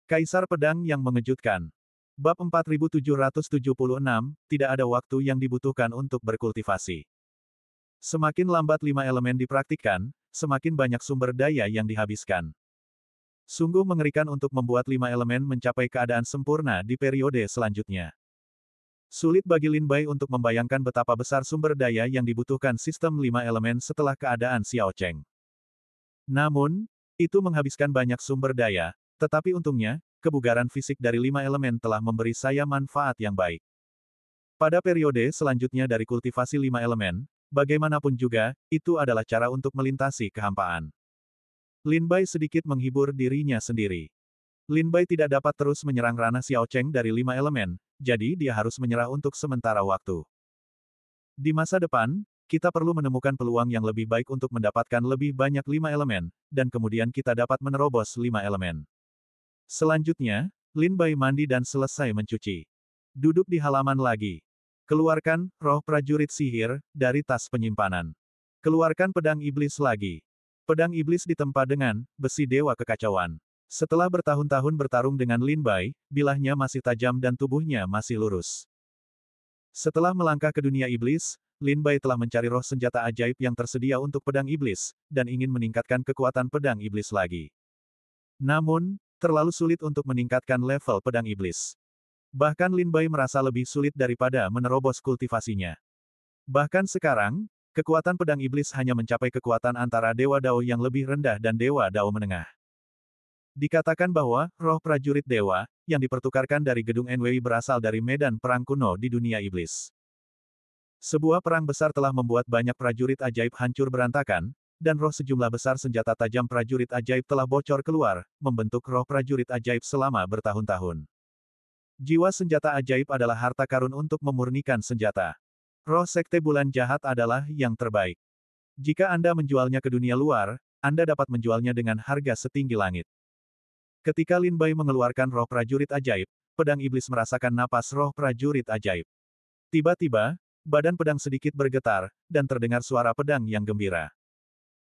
Kaisar Pedang yang Mengejutkan. Bab 4776, tidak ada waktu yang dibutuhkan untuk berkultivasi. Semakin lambat 5 elemen dipraktikkan, semakin banyak sumber daya yang dihabiskan. Sungguh mengerikan untuk membuat 5 elemen mencapai keadaan sempurna di periode selanjutnya. Sulit bagi Lin Bai untuk membayangkan betapa besar sumber daya yang dibutuhkan sistem 5 elemen setelah keadaan Xiao Cheng. Namun, itu menghabiskan banyak sumber daya, tetapi untungnya, kebugaran fisik dari 5 elemen telah memberi saya manfaat yang baik. Pada periode selanjutnya dari kultivasi 5 elemen, bagaimanapun juga, itu adalah cara untuk melintasi kehampaan. Lin Bai sedikit menghibur dirinya sendiri. Lin Bai tidak dapat terus menyerang ranah Xiao Cheng dari 5 elemen, jadi dia harus menyerah untuk sementara waktu. Di masa depan, kita perlu menemukan peluang yang lebih baik untuk mendapatkan lebih banyak 5 elemen, dan kemudian kita dapat menerobos 5 elemen. Selanjutnya, Lin Bai mandi dan selesai mencuci. Duduk di halaman lagi. Keluarkan roh prajurit sihir dari tas penyimpanan. Keluarkan pedang iblis lagi. Pedang iblis ditempa dengan besi dewa kekacauan. Setelah bertahun-tahun bertarung dengan Lin Bai, bilahnya masih tajam dan tubuhnya masih lurus. Setelah melangkah ke dunia iblis, Lin Bai telah mencari roh senjata ajaib yang tersedia untuk pedang iblis, dan ingin meningkatkan kekuatan pedang iblis lagi. Namun, terlalu sulit untuk meningkatkan level pedang iblis. Bahkan Lin Bai merasa lebih sulit daripada menerobos kultivasinya. Bahkan sekarang, kekuatan pedang iblis hanya mencapai kekuatan antara Dewa Dao yang lebih rendah dan Dewa Dao menengah. Dikatakan bahwa, roh prajurit dewa, yang dipertukarkan dari gedung Enwei berasal dari medan perang kuno di dunia iblis. Sebuah perang besar telah membuat banyak prajurit ajaib hancur berantakan, dan roh sejumlah besar senjata tajam prajurit ajaib telah bocor keluar, membentuk roh prajurit ajaib selama bertahun-tahun. Jiwa senjata ajaib adalah harta karun untuk memurnikan senjata. Roh sekte bulan jahat adalah yang terbaik. Jika Anda menjualnya ke dunia luar, Anda dapat menjualnya dengan harga setinggi langit. Ketika Lin Bai mengeluarkan roh prajurit ajaib, pedang iblis merasakan napas roh prajurit ajaib. Tiba-tiba, badan pedang sedikit bergetar, dan terdengar suara pedang yang gembira.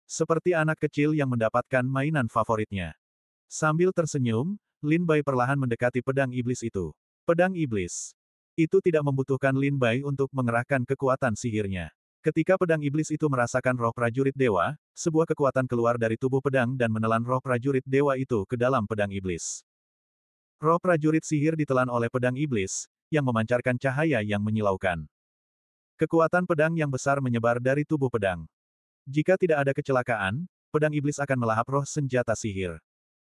Seperti anak kecil yang mendapatkan mainan favoritnya. Sambil tersenyum, Lin Bai perlahan mendekati pedang iblis itu. Pedang iblis. Itu tidak membutuhkan Lin Bai untuk mengerahkan kekuatan sihirnya. Ketika pedang iblis itu merasakan roh prajurit dewa, sebuah kekuatan keluar dari tubuh pedang dan menelan roh prajurit dewa itu ke dalam pedang iblis. Roh prajurit sihir ditelan oleh pedang iblis, yang memancarkan cahaya yang menyilaukan. Kekuatan pedang yang besar menyebar dari tubuh pedang. Jika tidak ada kecelakaan, pedang iblis akan melahap roh senjata sihir.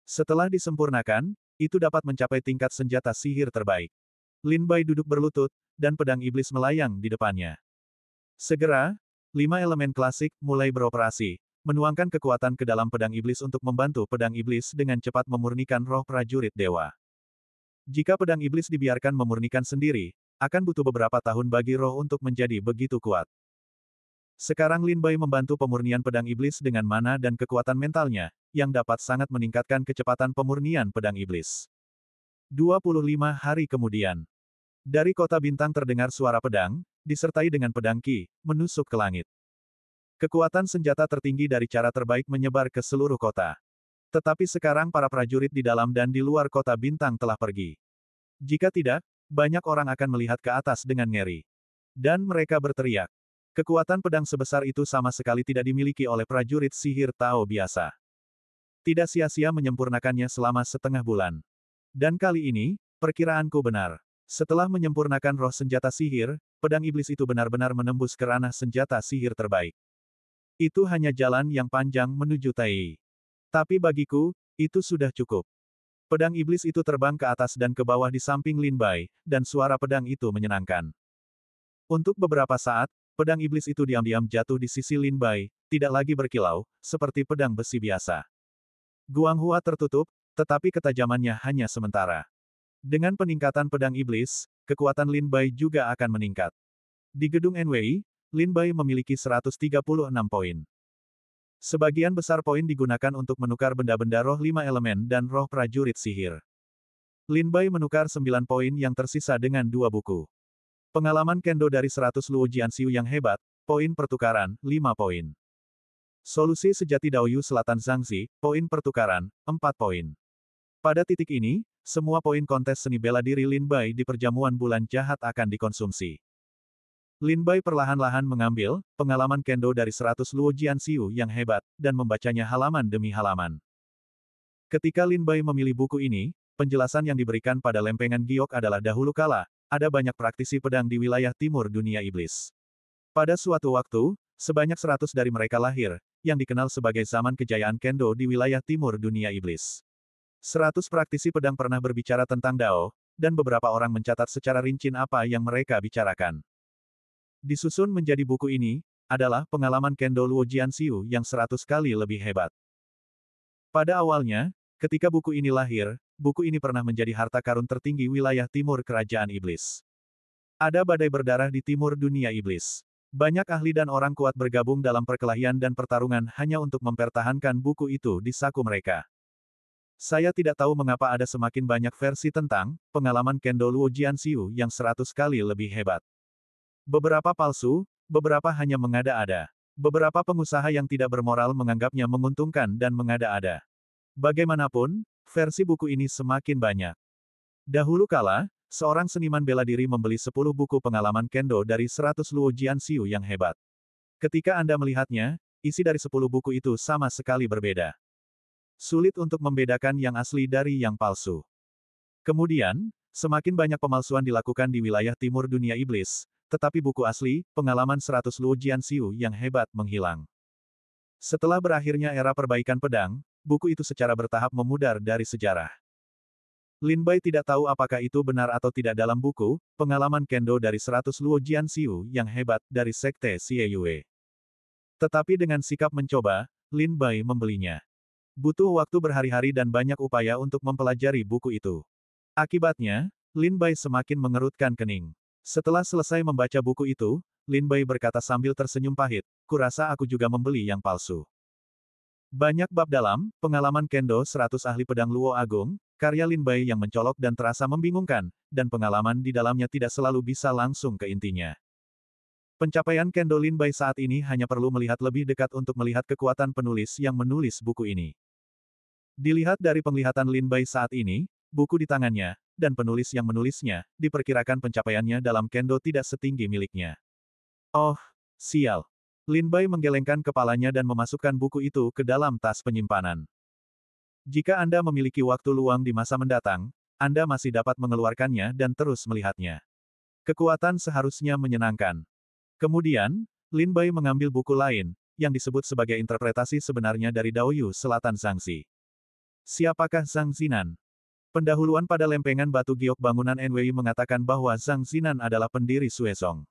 Setelah disempurnakan, itu dapat mencapai tingkat senjata sihir terbaik. Lin Bai duduk berlutut, dan pedang iblis melayang di depannya. Segera, 5 elemen klasik mulai beroperasi, menuangkan kekuatan ke dalam pedang iblis untuk membantu pedang iblis dengan cepat memurnikan roh prajurit dewa. Jika pedang iblis dibiarkan memurnikan sendiri, akan butuh beberapa tahun bagi roh untuk menjadi begitu kuat. Sekarang Lin Bai membantu pemurnian pedang iblis dengan mana dan kekuatan mentalnya, yang dapat sangat meningkatkan kecepatan pemurnian pedang iblis. 25 hari kemudian. Dari kota bintang terdengar suara pedang, disertai dengan pedang Qi, menusuk ke langit. Kekuatan senjata tertinggi dari cara terbaik menyebar ke seluruh kota. Tetapi sekarang para prajurit di dalam dan di luar kota bintang telah pergi. Jika tidak, banyak orang akan melihat ke atas dengan ngeri. Dan mereka berteriak. Kekuatan pedang sebesar itu sama sekali tidak dimiliki oleh prajurit sihir Tao biasa. Tidak sia-sia menyempurnakannya selama setengah bulan. Dan kali ini, perkiraanku benar. Setelah menyempurnakan roh senjata sihir, pedang iblis itu benar-benar menembus ke ranah senjata sihir terbaik. Itu hanya jalan yang panjang menuju Tai. Tapi bagiku, itu sudah cukup. Pedang iblis itu terbang ke atas dan ke bawah di samping Lin Bai, dan suara pedang itu menyenangkan. Untuk beberapa saat, pedang iblis itu diam-diam jatuh di sisi Lin Bai, tidak lagi berkilau, seperti pedang besi biasa. Guanghua tertutup, tetapi ketajamannya hanya sementara. Dengan peningkatan pedang iblis, kekuatan Lin Bai juga akan meningkat. Di gedung Enwei, Lin Bai memiliki 136 poin. Sebagian besar poin digunakan untuk menukar benda-benda roh 5 elemen dan roh prajurit sihir. Lin Bai menukar 9 poin yang tersisa dengan 2 buku. Pengalaman kendo dari 100 Luo Jianxiu yang hebat, poin pertukaran, 5 poin. Solusi sejati Daoyu Selatan Zhangzi, poin pertukaran, 4 poin. Pada titik ini, semua poin kontes seni bela diri Lin Bai di perjamuan bulan jahat akan dikonsumsi. Lin Bai perlahan-lahan mengambil pengalaman kendo dari 100 Luo Jianxiu yang hebat, dan membacanya halaman demi halaman. Ketika Lin Bai memilih buku ini, penjelasan yang diberikan pada lempengan giok adalah dahulu kala, ada banyak praktisi pedang di wilayah timur dunia iblis. Pada suatu waktu, sebanyak 100 dari mereka lahir, yang dikenal sebagai zaman kejayaan kendo di wilayah timur dunia iblis. 100 praktisi pedang pernah berbicara tentang Dao, dan beberapa orang mencatat secara rinci apa yang mereka bicarakan. Disusun menjadi buku ini, adalah pengalaman kendo Luo Jianxiu yang 100 kali lebih hebat. Pada awalnya, ketika buku ini lahir, buku ini pernah menjadi harta karun tertinggi wilayah timur kerajaan iblis. Ada badai berdarah di timur dunia iblis. Banyak ahli dan orang kuat bergabung dalam perkelahian dan pertarungan hanya untuk mempertahankan buku itu di saku mereka. Saya tidak tahu mengapa ada semakin banyak versi tentang pengalaman kendo Luo Jianxiu yang 100 kali lebih hebat. Beberapa palsu, beberapa hanya mengada-ada. Beberapa pengusaha yang tidak bermoral menganggapnya menguntungkan dan mengada-ada. Bagaimanapun, versi buku ini semakin banyak. Dahulu kala, seorang seniman bela diri membeli 10 buku pengalaman kendo dari 100 Luo Jianxiu yang hebat. Ketika Anda melihatnya, isi dari 10 buku itu sama sekali berbeda. Sulit untuk membedakan yang asli dari yang palsu. Kemudian, semakin banyak pemalsuan dilakukan di wilayah timur dunia iblis, tetapi buku asli, pengalaman 100 Luo Jianxiu yang hebat menghilang. Setelah berakhirnya era perbaikan pedang, buku itu secara bertahap memudar dari sejarah. Lin Bai tidak tahu apakah itu benar atau tidak dalam buku, pengalaman kendo dari 100 Luo Jianxiu yang hebat dari Sekte Xie Yue. Tetapi dengan sikap mencoba, Lin Bai membelinya. Butuh waktu berhari-hari dan banyak upaya untuk mempelajari buku itu. Akibatnya, Lin Bai semakin mengerutkan kening. Setelah selesai membaca buku itu, Lin Bai berkata sambil tersenyum pahit, kurasa aku juga membeli yang palsu. Banyak bab dalam, pengalaman kendo 100 ahli pedang Luo Agung, karya Lin Bai yang mencolok dan terasa membingungkan, dan pengalaman di dalamnya tidak selalu bisa langsung ke intinya. Pencapaian kendo Lin Bai saat ini hanya perlu melihat lebih dekat untuk melihat kekuatan penulis yang menulis buku ini. Dilihat dari penglihatan Lin Bai saat ini, buku di tangannya, dan penulis yang menulisnya, diperkirakan pencapaiannya dalam kendo tidak setinggi miliknya. Oh, sial. Lin Bai menggelengkan kepalanya dan memasukkan buku itu ke dalam tas penyimpanan. Jika Anda memiliki waktu luang di masa mendatang, Anda masih dapat mengeluarkannya dan terus melihatnya. Kekuatan seharusnya menyenangkan. Kemudian, Lin Bai mengambil buku lain, yang disebut sebagai interpretasi sebenarnya dari Daoyu Selatan Zhangzi. Siapakah Zhang Zinan? Pendahuluan pada lempengan batu giok bangunan Enwei mengatakan bahwa Zhang Zinan adalah pendiri Suezong.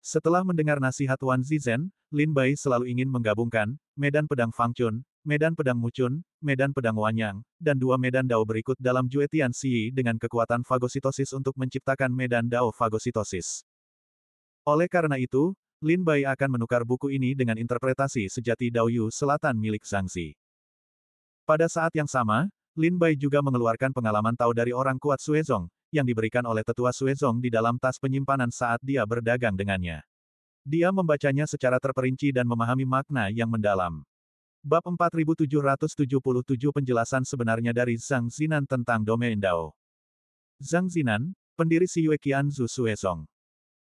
Setelah mendengar nasihat Wan Zizhen, Lin Bai selalu ingin menggabungkan medan pedang Fangchun, medan pedang Mucun, medan pedang Wanyang, dan dua medan Dao berikut dalam Juetian Xi dengan kekuatan fagositosis untuk menciptakan medan Dao fagositosis. Oleh karena itu, Lin Bai akan menukar buku ini dengan interpretasi sejati Daoyu Selatan milik Zhangzi. Pada saat yang sama, Lin Bai juga mengeluarkan pengalaman Tao dari orang kuat Suezong, yang diberikan oleh tetua Suezong di dalam tas penyimpanan saat dia berdagang dengannya. Dia membacanya secara terperinci dan memahami makna yang mendalam. Bab 4777 Penjelasan sebenarnya dari Zhang Zinan tentang domain Dao. Zhang Zinan, pendiri Xiyue Qianzu Suezong.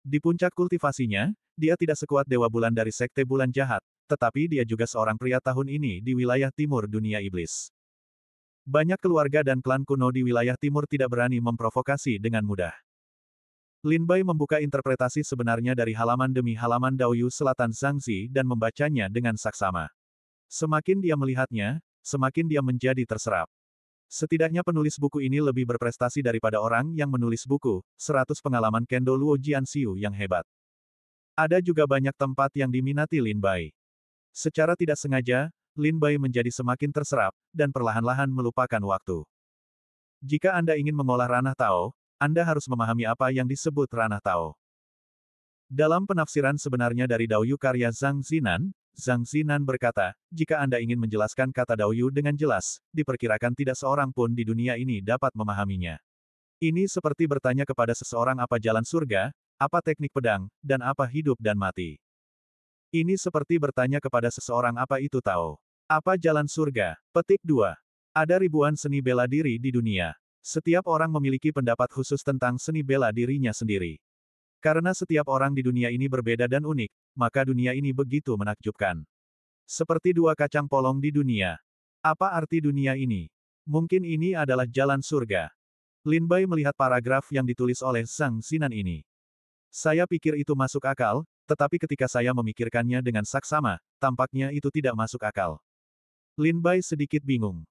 Di puncak kultivasinya, dia tidak sekuat Dewa Bulan dari Sekte Bulan Jahat, tetapi dia juga seorang pria tahun ini di wilayah timur dunia iblis. Banyak keluarga dan klan kuno di wilayah timur tidak berani memprovokasi dengan mudah. Lin Bai membuka interpretasi sebenarnya dari halaman demi halaman Daoyu Selatan Zhangzi dan membacanya dengan saksama. Semakin dia melihatnya, semakin dia menjadi terserap. Setidaknya penulis buku ini lebih berprestasi daripada orang yang menulis buku 100 pengalaman kendo Luo Jianxiu yang hebat. Ada juga banyak tempat yang diminati Lin Bai. Secara tidak sengaja, Lin Bai menjadi semakin terserap, dan perlahan-lahan melupakan waktu. Jika Anda ingin mengolah ranah Tao, Anda harus memahami apa yang disebut ranah Tao. Dalam penafsiran sebenarnya dari Daoyu karya Zhang Zinan berkata, jika Anda ingin menjelaskan kata Daoyu dengan jelas, diperkirakan tidak seorang pun di dunia ini dapat memahaminya. Ini seperti bertanya kepada seseorang apa jalan surga, apa teknik pedang, dan apa hidup dan mati. Ini seperti bertanya kepada seseorang apa itu Tao. Apa jalan surga? Petik 2. Ada ribuan seni bela diri di dunia. Setiap orang memiliki pendapat khusus tentang seni bela dirinya sendiri. Karena setiap orang di dunia ini berbeda dan unik, maka dunia ini begitu menakjubkan. Seperti dua kacang polong di dunia. Apa arti dunia ini? Mungkin ini adalah jalan surga. Lin Bai melihat paragraf yang ditulis oleh Zhang Xinan ini. Saya pikir itu masuk akal, tetapi ketika saya memikirkannya dengan saksama, tampaknya itu tidak masuk akal. Lin Bai sedikit bingung.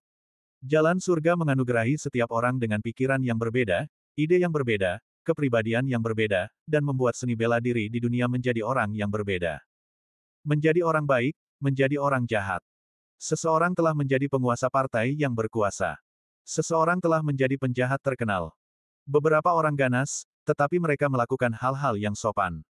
Jalan surga menganugerahi setiap orang dengan pikiran yang berbeda, ide yang berbeda, kepribadian yang berbeda, dan membuat seni bela diri di dunia menjadi orang yang berbeda. Menjadi orang baik, menjadi orang jahat. Seseorang telah menjadi penguasa partai yang berkuasa. Seseorang telah menjadi penjahat terkenal. Beberapa orang ganas, tetapi mereka melakukan hal-hal yang sopan.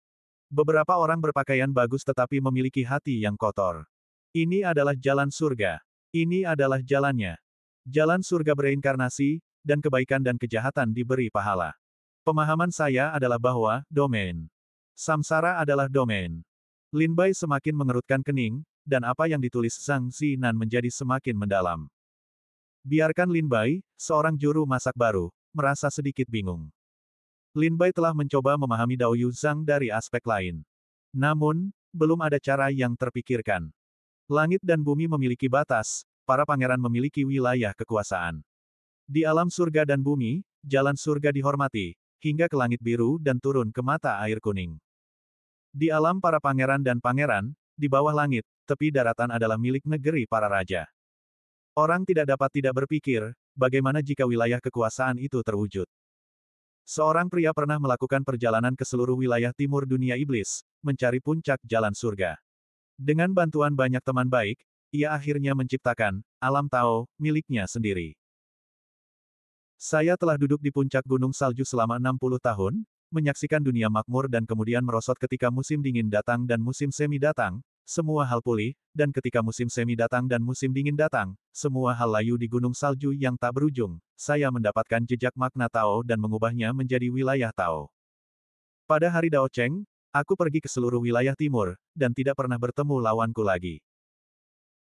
Beberapa orang berpakaian bagus tetapi memiliki hati yang kotor. Ini adalah jalan surga. Ini adalah jalannya. Jalan surga bereinkarnasi, dan kebaikan dan kejahatan diberi pahala. Pemahaman saya adalah bahwa, domain samsara adalah domain. Lin Bai semakin mengerutkan kening, dan apa yang ditulis Zhang Xinan menjadi semakin mendalam. Biarkan Lin Bai, seorang juru masak baru, merasa sedikit bingung. Lin Bai telah mencoba memahami Dao Yu Zhang dari aspek lain. Namun, belum ada cara yang terpikirkan. Langit dan bumi memiliki batas, para pangeran memiliki wilayah kekuasaan. Di alam surga dan bumi, jalan surga dihormati, hingga ke langit biru dan turun ke mata air kuning. Di alam para pangeran dan pangeran, di bawah langit, tepi daratan adalah milik negeri para raja. Orang tidak dapat tidak berpikir, bagaimana jika wilayah kekuasaan itu terwujud. Seorang pria pernah melakukan perjalanan ke seluruh wilayah timur dunia iblis, mencari puncak jalan surga. Dengan bantuan banyak teman baik, ia akhirnya menciptakan alam Tao miliknya sendiri. Saya telah duduk di puncak gunung salju selama 60 tahun, menyaksikan dunia makmur dan kemudian merosot ketika musim dingin datang dan musim semi datang, semua hal pulih, dan ketika musim semi datang dan musim dingin datang, semua hal layu di gunung salju yang tak berujung, saya mendapatkan jejak makna Tao dan mengubahnya menjadi wilayah Tao. Pada hari Dao Cheng, aku pergi ke seluruh wilayah timur, dan tidak pernah bertemu lawanku lagi.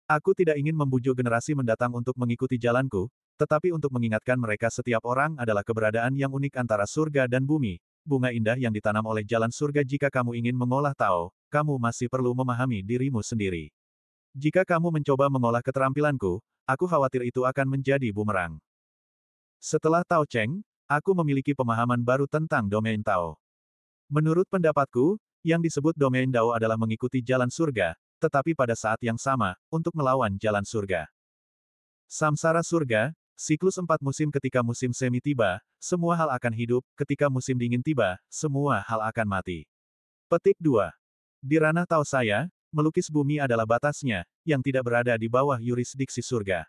Aku tidak ingin membujuk generasi mendatang untuk mengikuti jalanku, tetapi untuk mengingatkan mereka setiap orang adalah keberadaan yang unik antara surga dan bumi, bunga indah yang ditanam oleh jalan surga. Jika kamu ingin mengolah Tao, kamu masih perlu memahami dirimu sendiri. Jika kamu mencoba mengolah keterampilanku, aku khawatir itu akan menjadi bumerang. Setelah Tao Cheng, aku memiliki pemahaman baru tentang domain Tao. Menurut pendapatku, yang disebut domain Dao adalah mengikuti jalan surga, tetapi pada saat yang sama, untuk melawan jalan surga. Samsara surga, siklus 4 musim. Ketika musim semi tiba, semua hal akan hidup, ketika musim dingin tiba, semua hal akan mati. Petik 2. Di ranah Tao saya, melukis bumi adalah batasnya, yang tidak berada di bawah yurisdiksi surga.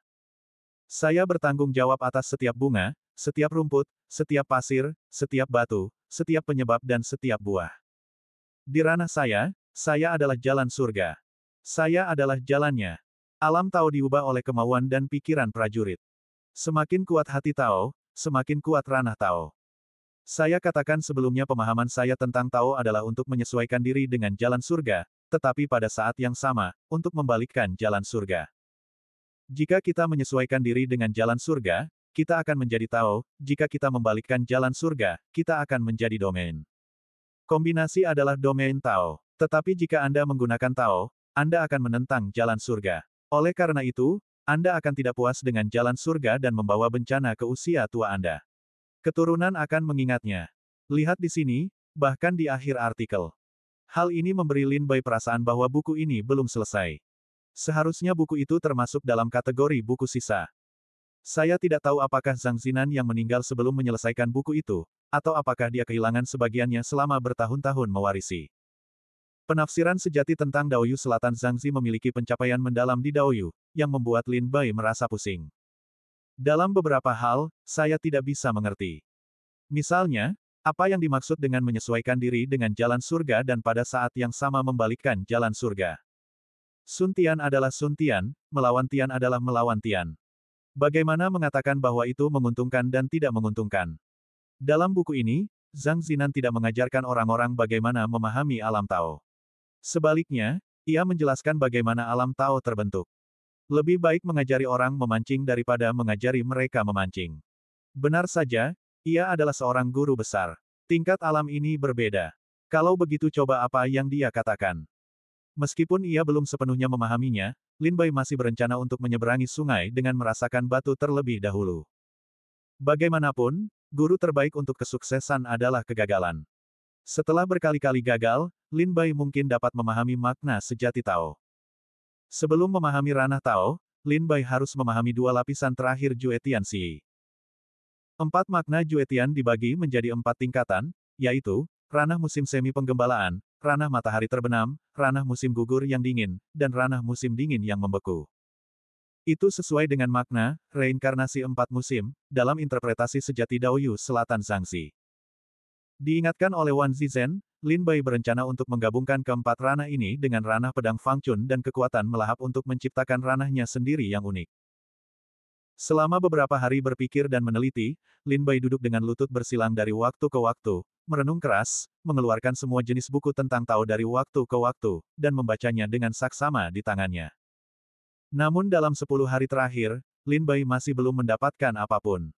Saya bertanggung jawab atas setiap bunga, setiap rumput, setiap pasir, setiap batu, setiap penyebab dan setiap buah. Di ranah saya adalah jalan surga. Saya adalah jalannya. Alam Tao diubah oleh kemauan dan pikiran prajurit. Semakin kuat hati Tao, semakin kuat ranah Tao. Saya katakan sebelumnya pemahaman saya tentang Tao adalah untuk menyesuaikan diri dengan jalan surga, tetapi pada saat yang sama, untuk membalikkan jalan surga. Jika kita menyesuaikan diri dengan jalan surga, kita akan menjadi Tao, jika kita membalikkan jalan surga, kita akan menjadi domain. Kombinasi adalah domain Tao. Tetapi jika Anda menggunakan Tao, Anda akan menentang jalan surga. Oleh karena itu, Anda akan tidak puas dengan jalan surga dan membawa bencana ke usia tua Anda. Keturunan akan mengingatnya. Lihat di sini, bahkan di akhir artikel. Hal ini memberi Lin Bai perasaan bahwa buku ini belum selesai. Seharusnya buku itu termasuk dalam kategori buku sisa. Saya tidak tahu apakah Zhang Xinan yang meninggal sebelum menyelesaikan buku itu, atau apakah dia kehilangan sebagiannya selama bertahun-tahun mewarisi. Penafsiran sejati tentang Daoyu Selatan. Zhang Zi memiliki pencapaian mendalam di Daoyu, yang membuat Lin Bai merasa pusing. Dalam beberapa hal, saya tidak bisa mengerti. Misalnya, apa yang dimaksud dengan menyesuaikan diri dengan jalan surga dan pada saat yang sama membalikkan jalan surga. Sun Tian adalah Sun Tian, melawan Tian adalah melawan Tian. Bagaimana mengatakan bahwa itu menguntungkan dan tidak menguntungkan? Dalam buku ini, Zhang Xinan tidak mengajarkan orang-orang bagaimana memahami alam Tao. Sebaliknya, ia menjelaskan bagaimana alam Tao terbentuk. Lebih baik mengajari orang memancing daripada mengajari mereka memancing. Benar saja, ia adalah seorang guru besar. Tingkat alam ini berbeda. Kalau begitu coba apa yang dia katakan. Meskipun ia belum sepenuhnya memahaminya, Lin Bai masih berencana untuk menyeberangi sungai dengan merasakan batu terlebih dahulu. Bagaimanapun, guru terbaik untuk kesuksesan adalah kegagalan. Setelah berkali-kali gagal, Lin Bai mungkin dapat memahami makna sejati Tao. Sebelum memahami ranah Tao, Lin Bai harus memahami dua lapisan terakhir Jue Tianxi. 4 makna Jue Tian dibagi menjadi 4 tingkatan, yaitu, ranah musim semi penggembalaan, ranah matahari terbenam, ranah musim gugur yang dingin, dan ranah musim dingin yang membeku. Itu sesuai dengan makna, reinkarnasi 4 musim, dalam interpretasi sejati Daoyu Selatan Zhangzi. Diingatkan oleh Wan Zizhen, Lin Bai berencana untuk menggabungkan keempat ranah ini dengan ranah pedang Fang Chun dan kekuatan melahap untuk menciptakan ranahnya sendiri yang unik. Selama beberapa hari berpikir dan meneliti, Lin Bai duduk dengan lutut bersilang dari waktu ke waktu, merenung keras, mengeluarkan semua jenis buku tentang Tao dari waktu ke waktu, dan membacanya dengan saksama di tangannya. Namun dalam 10 hari terakhir, Lin Bai masih belum mendapatkan apapun.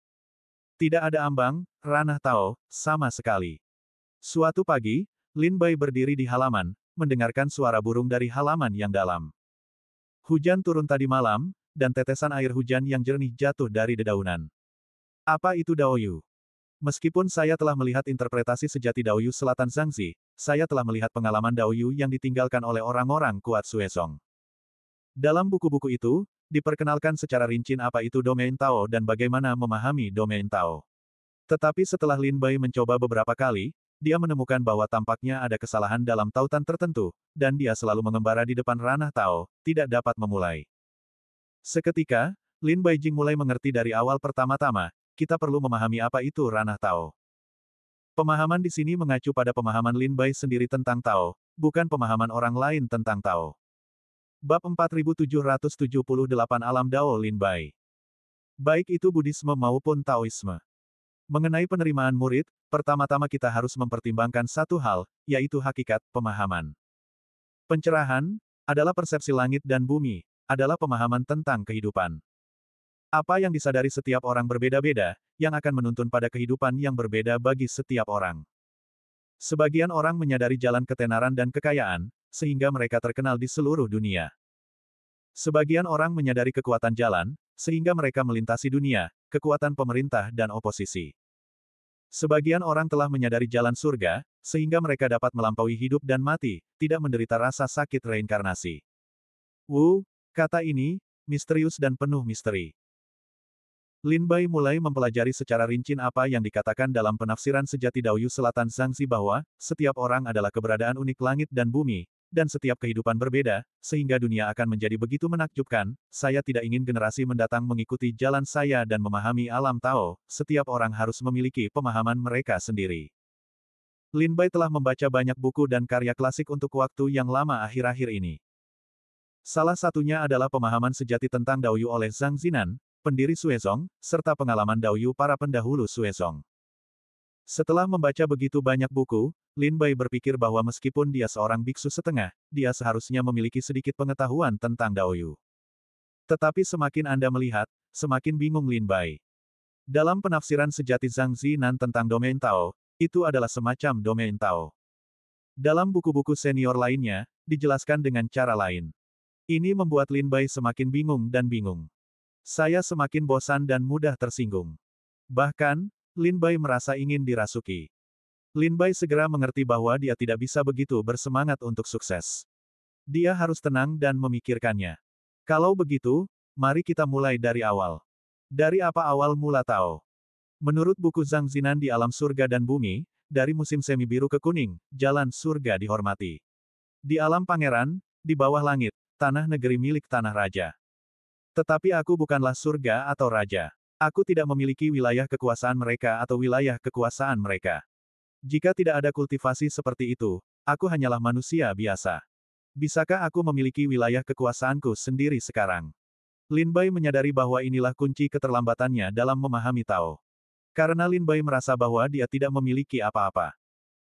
Tidak ada ambang, ranah Tao, sama sekali. Suatu pagi, Lin Bai berdiri di halaman, mendengarkan suara burung dari halaman yang dalam. Hujan turun tadi malam, dan tetesan air hujan yang jernih jatuh dari dedaunan. Apa itu Daoyu? Meskipun saya telah melihat interpretasi sejati Daoyu Selatan Zhangzi, saya telah melihat pengalaman Daoyu yang ditinggalkan oleh orang-orang kuat Suezong. Dalam buku-buku itu, diperkenalkan secara rinci apa itu domain Tao dan bagaimana memahami domain Tao. Tetapi setelah Lin Bai mencoba beberapa kali, dia menemukan bahwa tampaknya ada kesalahan dalam tautan tertentu, dan dia selalu mengembara di depan ranah Tao, tidak dapat memulai. Seketika, Lin Baijing mulai mengerti dari awal pertama-tama, kita perlu memahami apa itu ranah Tao. Pemahaman di sini mengacu pada pemahaman Lin Bai sendiri tentang Tao, bukan pemahaman orang lain tentang Tao. Bab 4778 Alam Dao Lin Bai. Baik itu Buddhisme maupun Taoisme. Mengenai penerimaan murid, pertama-tama kita harus mempertimbangkan satu hal, yaitu hakikat pemahaman. Pencerahan adalah persepsi langit dan bumi, adalah pemahaman tentang kehidupan. Apa yang disadari setiap orang berbeda-beda, yang akan menuntun pada kehidupan yang berbeda bagi setiap orang. Sebagian orang menyadari jalan ketenaran dan kekayaan, sehingga mereka terkenal di seluruh dunia. Sebagian orang menyadari kekuatan jalan, sehingga mereka melintasi dunia, kekuatan pemerintah dan oposisi. Sebagian orang telah menyadari jalan surga, sehingga mereka dapat melampaui hidup dan mati, tidak menderita rasa sakit reinkarnasi. Kata ini, misterius dan penuh misteri. Lin Bai mulai mempelajari secara rinci apa yang dikatakan dalam penafsiran sejati Daoyu Selatan Zhangzi bahwa, setiap orang adalah keberadaan unik langit dan bumi, dan setiap kehidupan berbeda, sehingga dunia akan menjadi begitu menakjubkan. Saya tidak ingin generasi mendatang mengikuti jalan saya dan memahami alam Tao, setiap orang harus memiliki pemahaman mereka sendiri. Lin Bai telah membaca banyak buku dan karya klasik untuk waktu yang lama akhir-akhir ini. Salah satunya adalah pemahaman sejati tentang Daoyu oleh Zhang Zinan, pendiri Suezong, serta pengalaman Daoyu para pendahulu Suezong. Setelah membaca begitu banyak buku, Lin Bai berpikir bahwa meskipun dia seorang biksu setengah, dia seharusnya memiliki sedikit pengetahuan tentang Daoyu. Tetapi semakin Anda melihat, semakin bingung Lin Bai. Dalam penafsiran sejati Zhang Zinan tentang domain Tao, itu adalah semacam domain Tao. Dalam buku-buku senior lainnya, dijelaskan dengan cara lain. Ini membuat Lin Bai semakin bingung dan bingung. Saya semakin bosan dan mudah tersinggung. Bahkan, Lin Bai merasa ingin dirasuki. Lin Bai segera mengerti bahwa dia tidak bisa begitu bersemangat untuk sukses. Dia harus tenang dan memikirkannya. Kalau begitu, mari kita mulai dari awal. Dari apa awal mula Tao? Menurut buku Zhang Zinan di Alam Surga dan Bumi, dari musim semi biru ke kuning, jalan surga dihormati. Di alam pangeran, di bawah langit, tanah negeri milik tanah raja. Tetapi aku bukanlah surga atau raja. Aku tidak memiliki wilayah kekuasaan mereka atau wilayah kekuasaan mereka. Jika tidak ada kultivasi seperti itu, aku hanyalah manusia biasa. Bisakah aku memiliki wilayah kekuasaanku sendiri sekarang? Lin Bai menyadari bahwa inilah kunci keterlambatannya dalam memahami Tao. Karena Lin Bai merasa bahwa dia tidak memiliki apa-apa.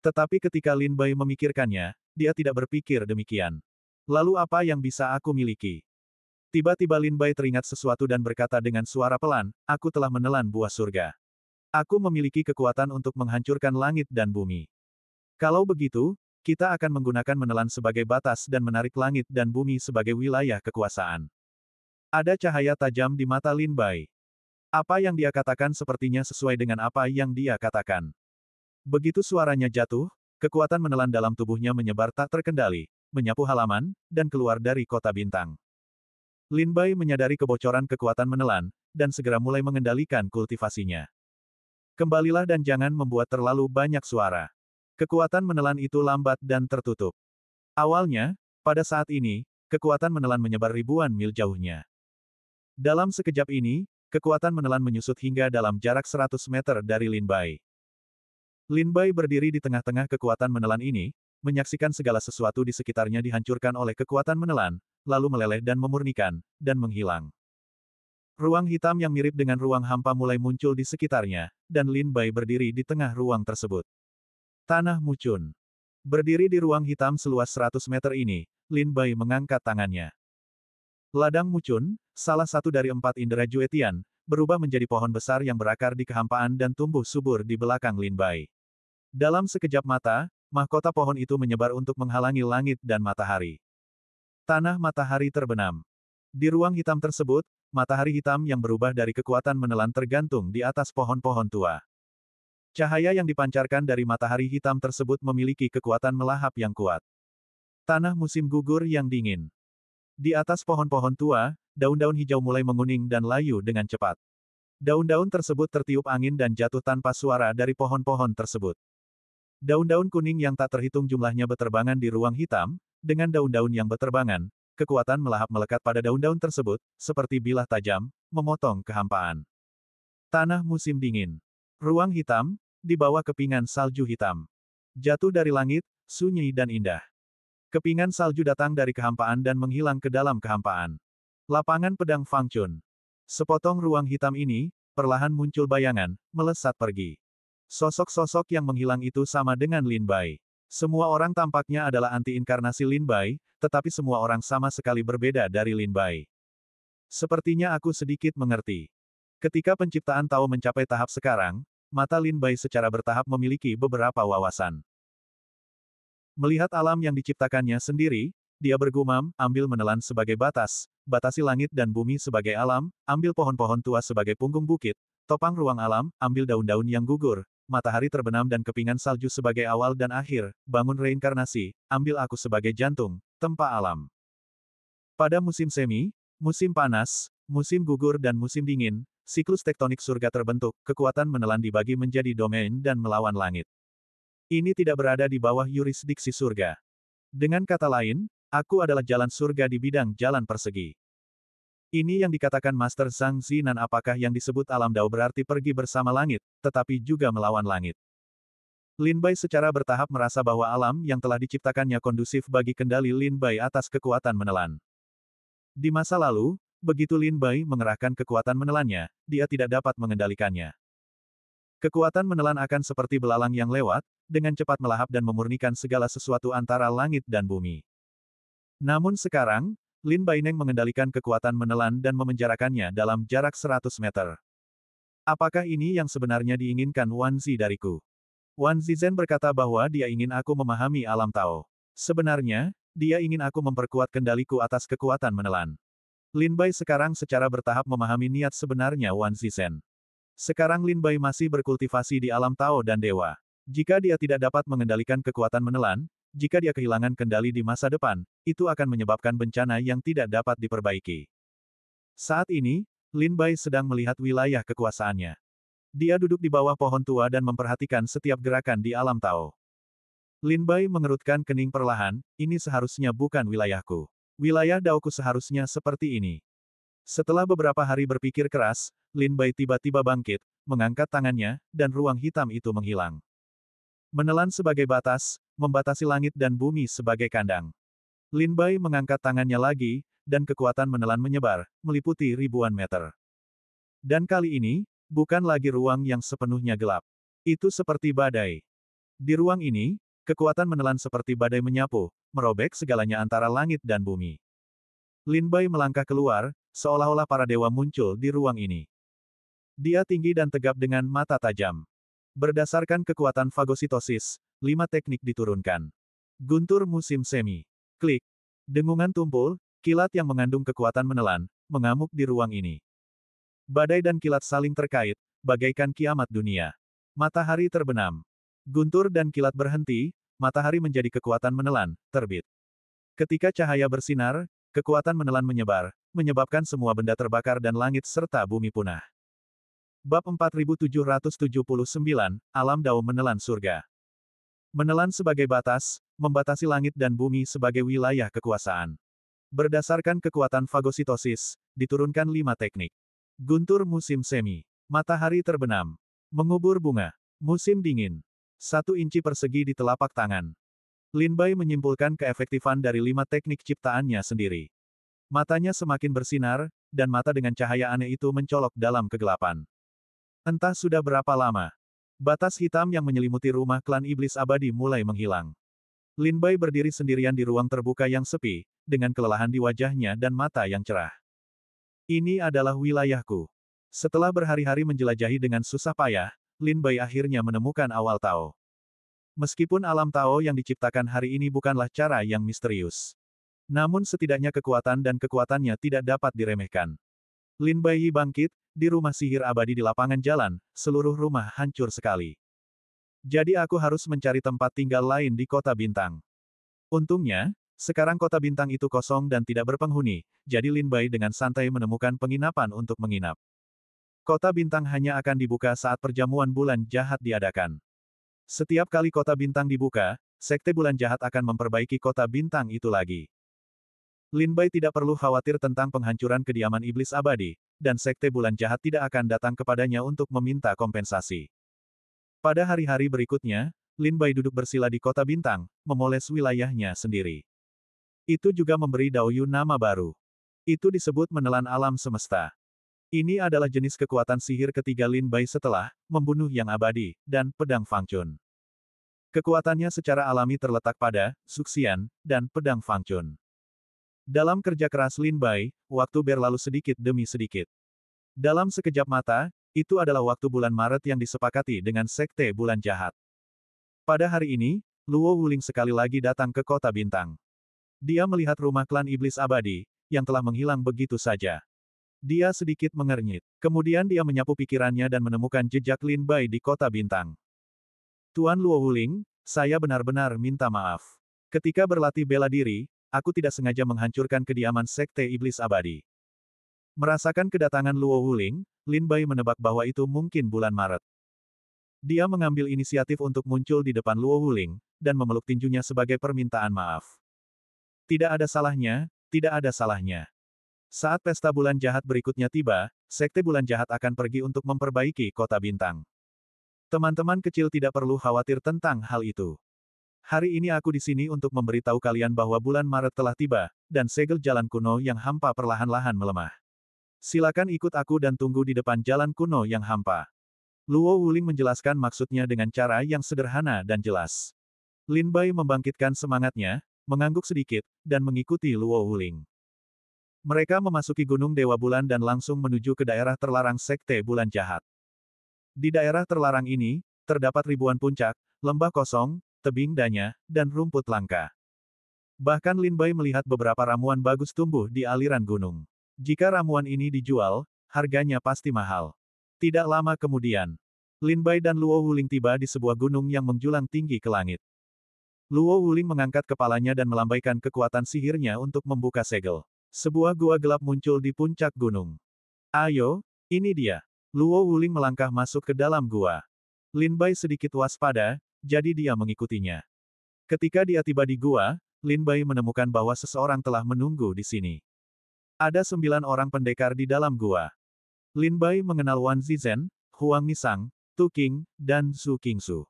Tetapi ketika Lin Bai memikirkannya, dia tidak berpikir demikian. Lalu apa yang bisa aku miliki? Tiba-tiba Lin Bai teringat sesuatu dan berkata dengan suara pelan, aku telah menelan buah surga. Aku memiliki kekuatan untuk menghancurkan langit dan bumi. Kalau begitu, kita akan menggunakan menelan sebagai batas dan menarik langit dan bumi sebagai wilayah kekuasaan. Ada cahaya tajam di mata Lin Bai. Apa yang dia katakan sepertinya sesuai dengan apa yang dia katakan. Begitu suaranya jatuh, kekuatan menelan dalam tubuhnya menyebar tak terkendali, menyapu halaman, dan keluar dari kota bintang. Lin Bai menyadari kebocoran kekuatan menelan, dan segera mulai mengendalikan kultivasinya. Kembalilah dan jangan membuat terlalu banyak suara. Kekuatan menelan itu lambat dan tertutup. Awalnya, pada saat ini, kekuatan menelan menyebar ribuan mil jauhnya. Dalam sekejap ini, kekuatan menelan menyusut hingga dalam jarak 100 meter dari Lin Bai. Lin Bai berdiri di tengah-tengah kekuatan menelan ini, menyaksikan segala sesuatu di sekitarnya dihancurkan oleh kekuatan menelan, lalu meleleh dan memurnikan, dan menghilang. Ruang hitam yang mirip dengan ruang hampa mulai muncul di sekitarnya, dan Lin Bai berdiri di tengah ruang tersebut. Tanah Mucun. Berdiri di ruang hitam seluas 100 meter ini, Lin Bai mengangkat tangannya. Ladang Mucun, salah satu dari 4 indera Juetian, berubah menjadi pohon besar yang berakar di kehampaan dan tumbuh subur di belakang Lin Bai. Dalam sekejap mata, mahkota pohon itu menyebar untuk menghalangi langit dan matahari. Tanah matahari terbenam. Di ruang hitam tersebut, matahari hitam yang berubah dari kekuatan menelan tergantung di atas pohon-pohon tua. Cahaya yang dipancarkan dari matahari hitam tersebut memiliki kekuatan melahap yang kuat. Tanah musim gugur yang dingin. Di atas pohon-pohon tua, daun-daun hijau mulai menguning dan layu dengan cepat. Daun-daun tersebut tertiup angin dan jatuh tanpa suara dari pohon-pohon tersebut. Daun-daun kuning yang tak terhitung jumlahnya beterbangan di ruang hitam, dengan daun-daun yang beterbangan, kekuatan melahap melekat pada daun-daun tersebut, seperti bilah tajam, memotong kehampaan. Tanah musim dingin. Ruang hitam, di bawah kepingan salju hitam. Jatuh dari langit, sunyi dan indah. Kepingan salju datang dari kehampaan dan menghilang ke dalam kehampaan. Lapangan pedang Fangchun. Sepotong ruang hitam ini, perlahan muncul bayangan, melesat pergi. Sosok-sosok yang menghilang itu sama dengan Lin Bai. Semua orang tampaknya adalah anti-inkarnasi Lin Bai, tetapi semua orang sama sekali berbeda dari Lin Bai. Sepertinya aku sedikit mengerti. Ketika penciptaan Tao mencapai tahap sekarang, mata Lin Bai secara bertahap memiliki beberapa wawasan. Melihat alam yang diciptakannya sendiri, dia bergumam, ambil menelan sebagai batas, batasi langit dan bumi sebagai alam, ambil pohon-pohon tua sebagai punggung bukit, topang ruang alam, ambil daun-daun yang gugur, matahari terbenam dan kepingan salju sebagai awal dan akhir, bangun reinkarnasi, ambil aku sebagai jantung, tempa alam. Pada musim semi, musim panas, musim gugur dan musim dingin, siklus tektonik surga terbentuk, kekuatan menelan dibagi menjadi domain dan melawan langit. Ini tidak berada di bawah yurisdiksi surga. Dengan kata lain, aku adalah jalan surga di bidang jalan persegi. Ini yang dikatakan Master Zhang Zinan apakah yang disebut alam Dao berarti pergi bersama langit, tetapi juga melawan langit. Lin Bai secara bertahap merasa bahwa alam yang telah diciptakannya kondusif bagi kendali Lin Bai atas kekuatan menelan. Di masa lalu, begitu Lin Bai mengerahkan kekuatan menelannya, dia tidak dapat mengendalikannya. Kekuatan menelan akan seperti belalang yang lewat, dengan cepat melahap dan memurnikan segala sesuatu antara langit dan bumi. Namun sekarang, Lin Baineng mengendalikan kekuatan menelan dan memenjarakannya dalam jarak 100 meter. Apakah ini yang sebenarnya diinginkan Wan Zi dariku? Wan Zizhen berkata bahwa dia ingin aku memahami alam Tao. Sebenarnya, dia ingin aku memperkuat kendaliku atas kekuatan menelan. Lin Bai sekarang secara bertahap memahami niat sebenarnya Wan Zizhen. Sekarang Lin Bai masih berkultivasi di alam Tao dan Dewa. Jika dia tidak dapat mengendalikan kekuatan menelan, jika dia kehilangan kendali di masa depan, itu akan menyebabkan bencana yang tidak dapat diperbaiki. Saat ini, Lin Bai sedang melihat wilayah kekuasaannya. Dia duduk di bawah pohon tua dan memperhatikan setiap gerakan di alam Tao. Lin Bai mengerutkan kening perlahan, ini seharusnya bukan wilayahku. Wilayah Daoku seharusnya seperti ini. Setelah beberapa hari berpikir keras, Lin Bai tiba-tiba bangkit, mengangkat tangannya, dan ruang hitam itu menghilang. Menelan sebagai batas, membatasi langit dan bumi sebagai kandang. Lin Bai mengangkat tangannya lagi, dan kekuatan menelan menyebar, meliputi ribuan meter. Dan kali ini, bukan lagi ruang yang sepenuhnya gelap. Itu seperti badai. Di ruang ini, kekuatan menelan seperti badai menyapu, merobek segalanya antara langit dan bumi. Lin Bai melangkah keluar, seolah-olah para dewa muncul di ruang ini. Dia tinggi dan tegap dengan mata tajam. Berdasarkan kekuatan fagositosis, 5 teknik diturunkan. Guntur musim semi. Klik. Dengungan tumpul, kilat yang mengandung kekuatan menelan, mengamuk di ruang ini. Badai dan kilat saling terkait, bagaikan kiamat dunia. Matahari terbenam. Guntur dan kilat berhenti, matahari menjadi kekuatan menelan, terbit. Ketika cahaya bersinar, kekuatan menelan menyebar, menyebabkan semua benda terbakar dan langit serta bumi punah. Bab 4779, Alam Dao menelan surga. Menelan sebagai batas, membatasi langit dan bumi sebagai wilayah kekuasaan. Berdasarkan kekuatan fagositosis, diturunkan 5 teknik. Guntur musim semi. Matahari terbenam. Mengubur bunga. Musim dingin. 1 inci persegi di telapak tangan. Lin Bai menyimpulkan keefektifan dari 5 teknik ciptaannya sendiri. Matanya semakin bersinar, dan mata dengan cahaya aneh itu mencolok dalam kegelapan. Entah sudah berapa lama. Batas hitam yang menyelimuti rumah klan iblis abadi mulai menghilang. Lin Bai berdiri sendirian di ruang terbuka yang sepi, dengan kelelahan di wajahnya dan mata yang cerah. Ini adalah wilayahku. Setelah berhari-hari menjelajahi dengan susah payah, Lin Bai akhirnya menemukan awal Tao. Meskipun alam Tao yang diciptakan hari ini bukanlah cara yang misterius. Namun setidaknya kekuatan dan kekuatannya tidak dapat diremehkan. Lin Bai bangkit, di rumah sihir abadi di lapangan jalan, seluruh rumah hancur sekali. Jadi aku harus mencari tempat tinggal lain di kota bintang. Untungnya, sekarang kota bintang itu kosong dan tidak berpenghuni, jadi Lin Bai dengan santai menemukan penginapan untuk menginap. Kota bintang hanya akan dibuka saat perjamuan bulan jahat diadakan. Setiap kali kota bintang dibuka, sekte bulan jahat akan memperbaiki kota bintang itu lagi. Lin Bai tidak perlu khawatir tentang penghancuran kediaman iblis abadi, dan sekte bulan jahat tidak akan datang kepadanya untuk meminta kompensasi. Pada hari-hari berikutnya, Lin Bai duduk bersila di kota bintang, memoles wilayahnya sendiri. Itu juga memberi Daoyu nama baru. Itu disebut menelan alam semesta. Ini adalah jenis kekuatan sihir ketiga Lin Bai setelah membunuh yang abadi, dan pedang Fangchun. Kekuatannya secara alami terletak pada Suxian dan pedang Fangchun. Dalam kerja keras Lin Bai, waktu berlalu sedikit demi sedikit. Dalam sekejap mata, itu adalah waktu bulan Maret yang disepakati dengan sekte bulan jahat. Pada hari ini, Luo Wuling sekali lagi datang ke kota bintang. Dia melihat rumah klan iblis abadi, yang telah menghilang begitu saja. Dia sedikit mengernyit. Kemudian dia menyapu pikirannya dan menemukan jejak Lin Bai di kota bintang. Tuan Luo Wuling, saya benar-benar minta maaf. Ketika berlatih bela diri, aku tidak sengaja menghancurkan kediaman sekte iblis abadi. Merasakan kedatangan Luo Wuling, Lin Bai menebak bahwa itu mungkin bulan Maret. Dia mengambil inisiatif untuk muncul di depan Luo Wuling, dan memeluk tinjunya sebagai permintaan maaf. Tidak ada salahnya, tidak ada salahnya. Saat pesta bulan jahat berikutnya tiba, sekte bulan jahat akan pergi untuk memperbaiki kota bintang. Teman-teman kecil tidak perlu khawatir tentang hal itu. Hari ini aku di sini untuk memberitahu kalian bahwa bulan Maret telah tiba, dan segel jalan kuno yang hampa perlahan-lahan melemah. Silakan ikut aku dan tunggu di depan jalan kuno yang hampa. Luo Wuling menjelaskan maksudnya dengan cara yang sederhana dan jelas. Lin Bai membangkitkan semangatnya, mengangguk sedikit, dan mengikuti Luo Wuling. Mereka memasuki Gunung Dewa Bulan dan langsung menuju ke daerah terlarang sekte bulan jahat. Di daerah terlarang ini, terdapat ribuan puncak, lembah kosong, tebing danya, dan rumput langka. Bahkan Lin Bai melihat beberapa ramuan bagus tumbuh di aliran gunung. Jika ramuan ini dijual, harganya pasti mahal. Tidak lama kemudian, Lin Bai dan Luo Wuling tiba di sebuah gunung yang menjulang tinggi ke langit. Luo Wuling mengangkat kepalanya dan melambaikan kekuatan sihirnya untuk membuka segel. Sebuah gua gelap muncul di puncak gunung. Ayo, ini dia. Luo Wuling melangkah masuk ke dalam gua. Lin Bai sedikit waspada, jadi dia mengikutinya. Ketika dia tiba di gua, Lin Bai menemukan bahwa seseorang telah menunggu di sini. Ada 9 orang pendekar di dalam gua. Lin Bai mengenal Wan Zizhen, Huang Nisang, Tu Qing, dan Zhu Qingsu.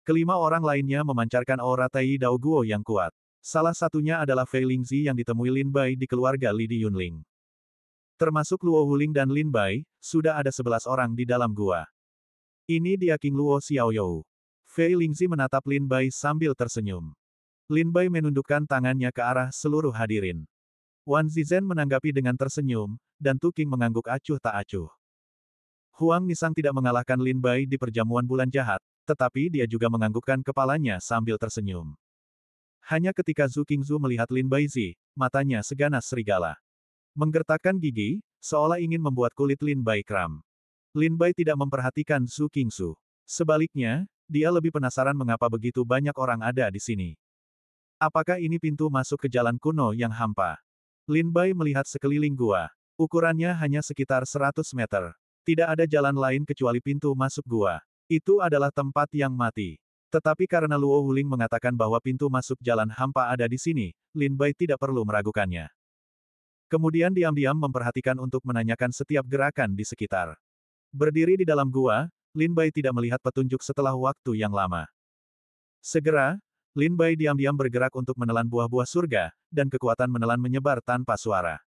Kelima orang lainnya memancarkan aura Tai Dao Guo yang kuat. Salah satunya adalah Fei Lingzi yang ditemui Lin Bai di keluarga Li Di Yunling. Termasuk Luo Wuling dan Lin Bai, sudah ada 11 orang di dalam gua. Ini dia King Luo Xiaoyou. Fei Lingzi menatap Lin Bai sambil tersenyum. Lin Bai menundukkan tangannya ke arah seluruh hadirin. Wan Zizhen menanggapi dengan tersenyum, dan Tu Qing mengangguk acuh tak acuh. Huang Nisang tidak mengalahkan Lin Bai di perjamuan bulan jahat, tetapi dia juga menganggukkan kepalanya sambil tersenyum. Hanya ketika Zhu Qingzu melihat Lin Baizi, matanya seganas serigala. Menggertakkan gigi, seolah ingin membuat kulit Lin Bai kram. Lin Bai tidak memperhatikan Zhu Qingzu. Sebaliknya, dia lebih penasaran mengapa begitu banyak orang ada di sini. Apakah ini pintu masuk ke jalan kuno yang hampa? Lin Bai melihat sekeliling gua. Ukurannya hanya sekitar 100 meter. Tidak ada jalan lain kecuali pintu masuk gua. Itu adalah tempat yang mati. Tetapi karena Luo Wuling mengatakan bahwa pintu masuk jalan hampa ada di sini, Lin Bai tidak perlu meragukannya. Kemudian diam-diam memperhatikan untuk menanyakan setiap gerakan di sekitar. Berdiri di dalam gua, Lin Bai tidak melihat petunjuk setelah waktu yang lama. Segera, Lin Bai diam-diam bergerak untuk menelan buah-buah surga, dan kekuatan menelan menyebar tanpa suara.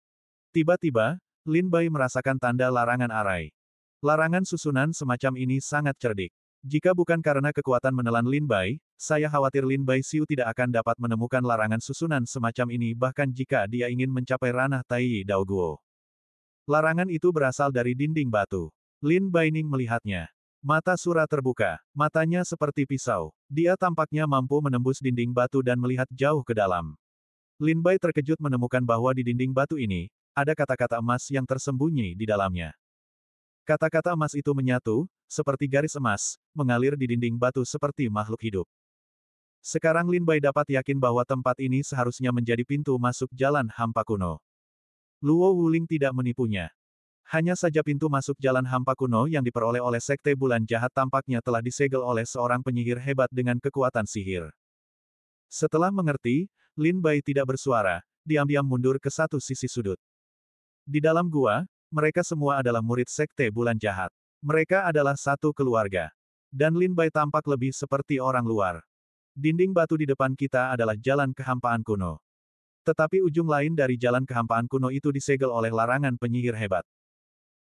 Tiba-tiba, Lin Bai merasakan tanda larangan arai. Larangan susunan semacam ini sangat cerdik. Jika bukan karena kekuatan menelan Lin Bai, saya khawatir Lin Bai Xiu tidak akan dapat menemukan larangan susunan semacam ini bahkan jika dia ingin mencapai ranah Tai Dao Guo. Larangan itu berasal dari dinding batu. Lin Baining melihatnya. Mata Sura terbuka, matanya seperti pisau. Dia tampaknya mampu menembus dinding batu dan melihat jauh ke dalam. Lin Bai terkejut menemukan bahwa di dinding batu ini, ada kata-kata emas yang tersembunyi di dalamnya. Kata-kata emas itu menyatu, seperti garis emas, mengalir di dinding batu seperti makhluk hidup. Sekarang Lin Bai dapat yakin bahwa tempat ini seharusnya menjadi pintu masuk jalan hampa kuno. Luo Wuling tidak menipunya. Hanya saja pintu masuk jalan hampa kuno yang diperoleh oleh Sekte Bulan Jahat tampaknya telah disegel oleh seorang penyihir hebat dengan kekuatan sihir. Setelah mengerti, Lin Bai tidak bersuara, diam-diam mundur ke satu sisi sudut. Di dalam gua, mereka semua adalah murid Sekte Bulan Jahat. Mereka adalah satu keluarga. Dan Lin Bai tampak lebih seperti orang luar. Dinding batu di depan kita adalah jalan kehampaan kuno. Tetapi ujung lain dari jalan kehampaan kuno itu disegel oleh larangan penyihir hebat.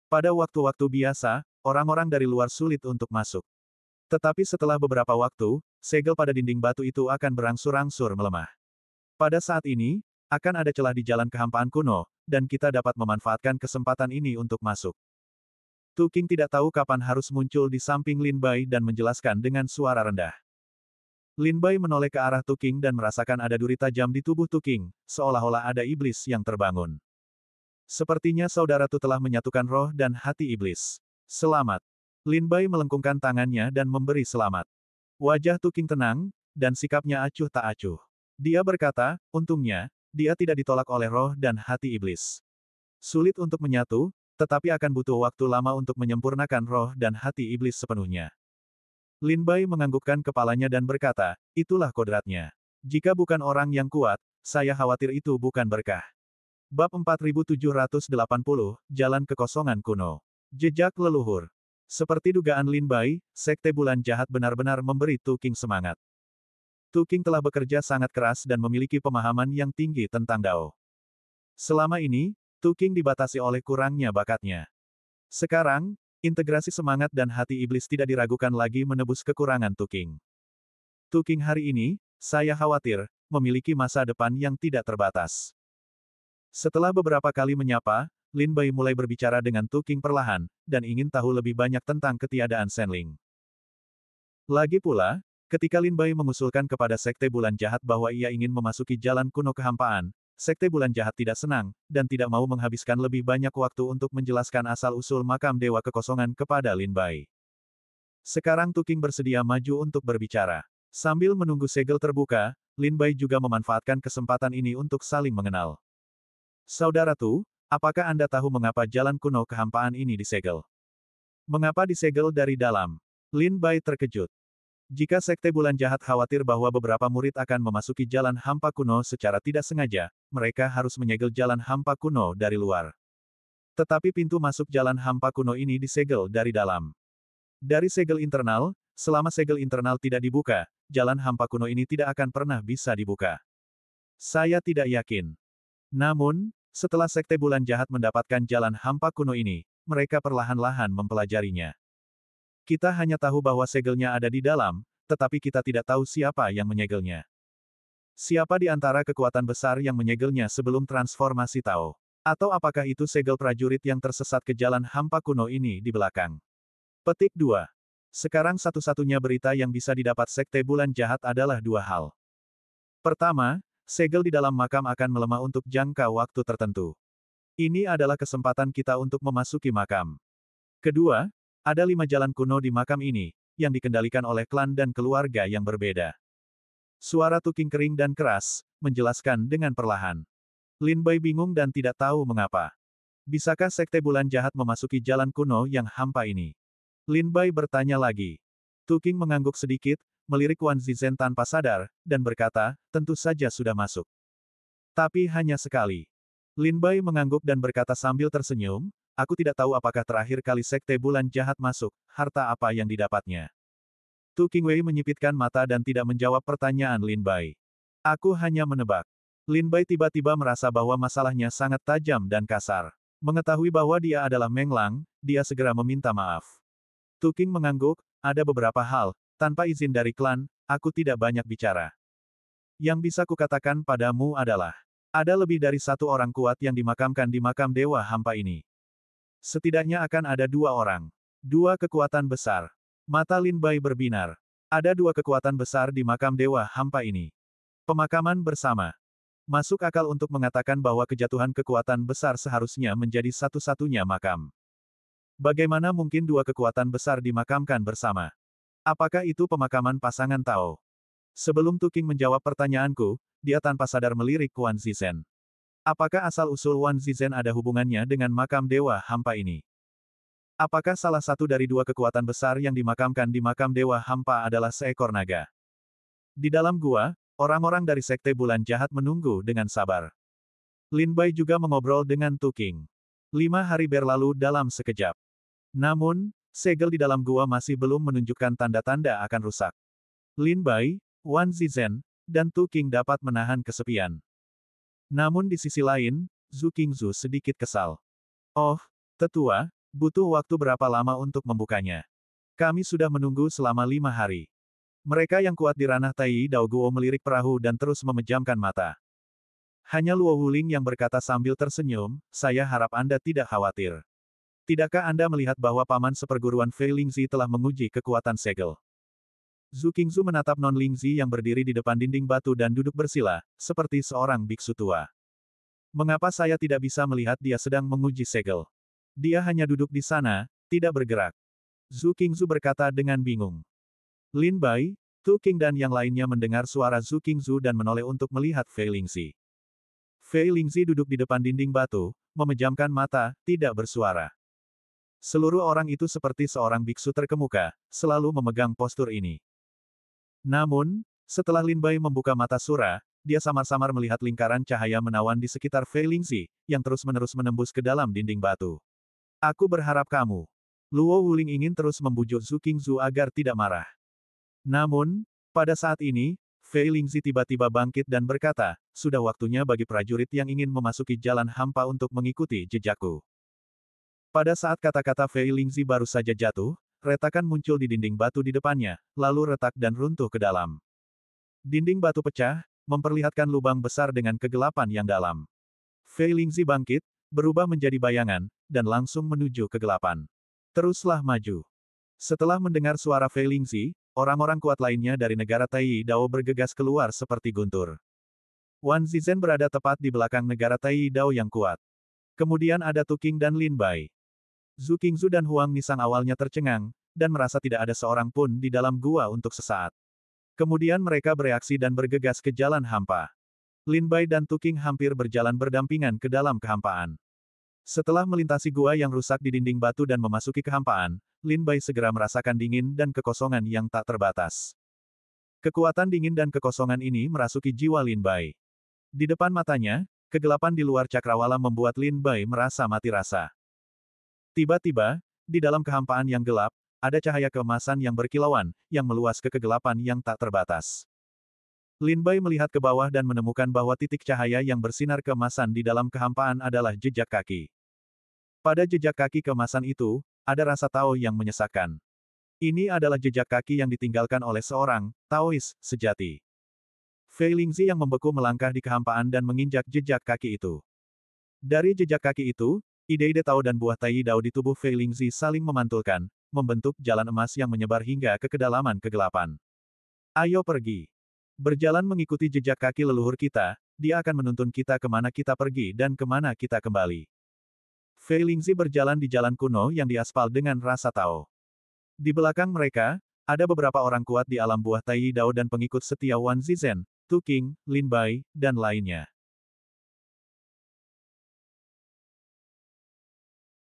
Pada waktu-waktu biasa, orang-orang dari luar sulit untuk masuk. Tetapi setelah beberapa waktu, segel pada dinding batu itu akan berangsur-angsur melemah. Pada saat ini, akan ada celah di jalan kehampaan kuno, dan kita dapat memanfaatkan kesempatan ini untuk masuk. Tu Qing tidak tahu kapan harus muncul di samping Lin Bai dan menjelaskan dengan suara rendah. Lin Bai menoleh ke arah Tu Qing dan merasakan ada duri tajam di tubuh Tu Qing, seolah-olah ada iblis yang terbangun. Sepertinya saudara Tu telah menyatukan roh dan hati iblis. Selamat. Lin Bai melengkungkan tangannya dan memberi selamat. Wajah Tu Qing tenang, dan sikapnya acuh tak acuh. Dia berkata, untungnya, dia tidak ditolak oleh roh dan hati iblis. Sulit untuk menyatu, tetapi akan butuh waktu lama untuk menyempurnakan roh dan hati iblis sepenuhnya. Lin Bai menganggukkan kepalanya dan berkata, itulah kodratnya. Jika bukan orang yang kuat, saya khawatir itu bukan berkah. Bab 4780, Jalan Kekosongan Kuno. Jejak leluhur. Seperti dugaan Lin Bai, Sekte Bulan Jahat benar-benar memberi Tu Qing semangat. Tu Qing telah bekerja sangat keras dan memiliki pemahaman yang tinggi tentang Dao. Selama ini, Tu Qing dibatasi oleh kurangnya bakatnya. Sekarang, integrasi semangat dan hati iblis tidak diragukan lagi menebus kekurangan Tu Qing. Tu Qing hari ini, saya khawatir, memiliki masa depan yang tidak terbatas. Setelah beberapa kali menyapa, Lin Bai mulai berbicara dengan Tu Qing perlahan, dan ingin tahu lebih banyak tentang ketiadaan Senling. Lagi pula, ketika Lin Bai mengusulkan kepada Sekte Bulan Jahat bahwa ia ingin memasuki jalan kuno kehampaan, Sekte Bulan Jahat tidak senang, dan tidak mau menghabiskan lebih banyak waktu untuk menjelaskan asal-usul makam Dewa Kekosongan kepada Lin Bai. Sekarang Tu Qing bersedia maju untuk berbicara. Sambil menunggu segel terbuka, Lin Bai juga memanfaatkan kesempatan ini untuk saling mengenal. Saudara Tu, apakah Anda tahu mengapa jalan kuno kehampaan ini disegel? Mengapa disegel dari dalam? Lin Bai terkejut. Jika Sekte Bulan Jahat khawatir bahwa beberapa murid akan memasuki jalan hampa kuno secara tidak sengaja, mereka harus menyegel jalan hampa kuno dari luar. Tetapi pintu masuk jalan hampa kuno ini disegel dari dalam. Dari segel internal, selama segel internal tidak dibuka, jalan hampa kuno ini tidak akan pernah bisa dibuka. Saya tidak yakin. Namun, setelah Sekte Bulan Jahat mendapatkan jalan hampa kuno ini, mereka perlahan-lahan mempelajarinya. Kita hanya tahu bahwa segelnya ada di dalam, tetapi kita tidak tahu siapa yang menyegelnya. Siapa di antara kekuatan besar yang menyegelnya sebelum transformasi Tao? Atau apakah itu segel prajurit yang tersesat ke jalan hampa kuno ini di belakang? Petik 2. Sekarang satu-satunya berita yang bisa didapat Sekte Bulan Jahat adalah dua hal. Pertama, segel di dalam makam akan melemah untuk jangka waktu tertentu. Ini adalah kesempatan kita untuk memasuki makam. Kedua, ada 5 jalan kuno di makam ini, yang dikendalikan oleh klan dan keluarga yang berbeda. Suara Tuking kering dan keras, menjelaskan dengan perlahan. Lin Bai bingung dan tidak tahu mengapa. Bisakah Sekte Bulan Jahat memasuki jalan kuno yang hampa ini? Lin Bai bertanya lagi. Tuking mengangguk sedikit, melirik Wan Zizhen tanpa sadar, dan berkata, tentu saja sudah masuk. Tapi hanya sekali. Lin Bai mengangguk dan berkata sambil tersenyum, aku tidak tahu apakah terakhir kali Sekte Bulan Jahat masuk, harta apa yang didapatnya. Tu Qingwei menyipitkan mata dan tidak menjawab pertanyaan Lin Bai. Aku hanya menebak. Lin Bai tiba-tiba merasa bahwa masalahnya sangat tajam dan kasar. Mengetahui bahwa dia adalah Meng Lang, dia segera meminta maaf. Tu Qing mengangguk, ada beberapa hal, tanpa izin dari klan, aku tidak banyak bicara. Yang bisa kukatakan padamu adalah, ada lebih dari satu orang kuat yang dimakamkan di makam Dewa Hampa ini. Setidaknya akan ada 2 orang. 2 kekuatan besar. Mata Lin Bai berbinar. Ada 2 kekuatan besar di makam Dewa Hampa ini. Pemakaman bersama. Masuk akal untuk mengatakan bahwa kejatuhan kekuatan besar seharusnya menjadi satu-satunya makam. Bagaimana mungkin 2 kekuatan besar dimakamkan bersama? Apakah itu pemakaman pasangan Tao? Sebelum Tu Qing menjawab pertanyaanku, dia tanpa sadar melirik Wan Zizhen. Apakah asal-usul Wan Zizhen ada hubungannya dengan makam Dewa Hampa ini? Apakah salah satu dari 2 kekuatan besar yang dimakamkan di makam Dewa Hampa adalah seekor naga? Di dalam gua, orang-orang dari Sekte Bulan Jahat menunggu dengan sabar. Lin Bai juga mengobrol dengan Tu Qing. 5 hari berlalu dalam sekejap. Namun, segel di dalam gua masih belum menunjukkan tanda-tanda akan rusak. Lin Bai, Wan Zizhen, dan Tu Qing dapat menahan kesepian. Namun di sisi lain, Zhu Qingzu sedikit kesal. Oh, tetua, butuh waktu berapa lama untuk membukanya? Kami sudah menunggu selama 5 hari. Mereka yang kuat di ranah Tai Dao Guo melirik perahu dan terus memejamkan mata. Hanya Luo Wuling yang berkata sambil tersenyum, saya harap Anda tidak khawatir. Tidakkah Anda melihat bahwa paman seperguruan Fei Lingzi telah menguji kekuatan segel? Zhu Qingzu menatap Non Lingzi yang berdiri di depan dinding batu dan duduk bersila, seperti seorang biksu tua. Mengapa saya tidak bisa melihat dia sedang menguji segel? Dia hanya duduk di sana, tidak bergerak. Zhu Qingzu berkata dengan bingung. Lin Bai, Tu Qing dan yang lainnya mendengar suara Zhu Qingzu dan menoleh untuk melihat Fei Lingzi. Fei Lingzi duduk di depan dinding batu, memejamkan mata, tidak bersuara. Seluruh orang itu seperti seorang biksu terkemuka, selalu memegang postur ini. Namun, setelah Lin Bai membuka mata sura, dia samar-samar melihat lingkaran cahaya menawan di sekitar Fei Lingzi, yang terus-menerus menembus ke dalam dinding batu. Aku berharap kamu. Luo Wuling ingin terus membujuk Zhu Qingzu agar tidak marah. Namun, pada saat ini, Fei Lingzi tiba-tiba bangkit dan berkata, sudah waktunya bagi prajurit yang ingin memasuki jalan hampa untuk mengikuti jejakku. Pada saat kata-kata Fei Lingzi baru saja jatuh, retakan muncul di dinding batu di depannya, lalu retak dan runtuh ke dalam. Dinding batu pecah, memperlihatkan lubang besar dengan kegelapan yang dalam. Fei Lingzi bangkit, berubah menjadi bayangan, dan langsung menuju kegelapan. Teruslah maju. Setelah mendengar suara Fei Lingzi, orang-orang kuat lainnya dari negara Tai Dao bergegas keluar seperti guntur. Wan Zizhen berada tepat di belakang negara Tai Dao yang kuat. Kemudian ada Tu Qing dan Lin Bai. Zhu Qingzu dan Huang Nisang awalnya tercengang, dan merasa tidak ada seorang pun di dalam gua untuk sesaat. Kemudian mereka bereaksi dan bergegas ke jalan hampa. Lin Bai dan Tu Qing hampir berjalan berdampingan ke dalam kehampaan. Setelah melintasi gua yang rusak di dinding batu dan memasuki kehampaan, Lin Bai segera merasakan dingin dan kekosongan yang tak terbatas. Kekuatan dingin dan kekosongan ini merasuki jiwa Lin Bai. Di depan matanya, kegelapan di luar cakrawala membuat Lin Bai merasa mati rasa. Tiba-tiba, di dalam kehampaan yang gelap, ada cahaya keemasan yang berkilauan, yang meluas ke kegelapan yang tak terbatas. Lin Bai melihat ke bawah dan menemukan bahwa titik cahaya yang bersinar keemasan di dalam kehampaan adalah jejak kaki. Pada jejak kaki keemasan itu, ada rasa Tao yang menyesakkan. Ini adalah jejak kaki yang ditinggalkan oleh seorang Taois sejati. Fei Lingzi yang membeku melangkah di kehampaan dan menginjak jejak kaki itu. Dari jejak kaki itu, ide-ide Tao dan buah Tai Dao di tubuh Fei Lingzi saling memantulkan, membentuk jalan emas yang menyebar hingga ke kedalaman kegelapan. Ayo pergi. Berjalan mengikuti jejak kaki leluhur kita, dia akan menuntun kita kemana kita pergi dan kemana kita kembali. Fei Lingzi berjalan di jalan kuno yang diaspal dengan rasa Tao. Di belakang mereka, ada beberapa orang kuat di alam buah Tai Dao dan pengikut setia Wan Zizhen, Tu Qing, Lin Bai, dan lainnya.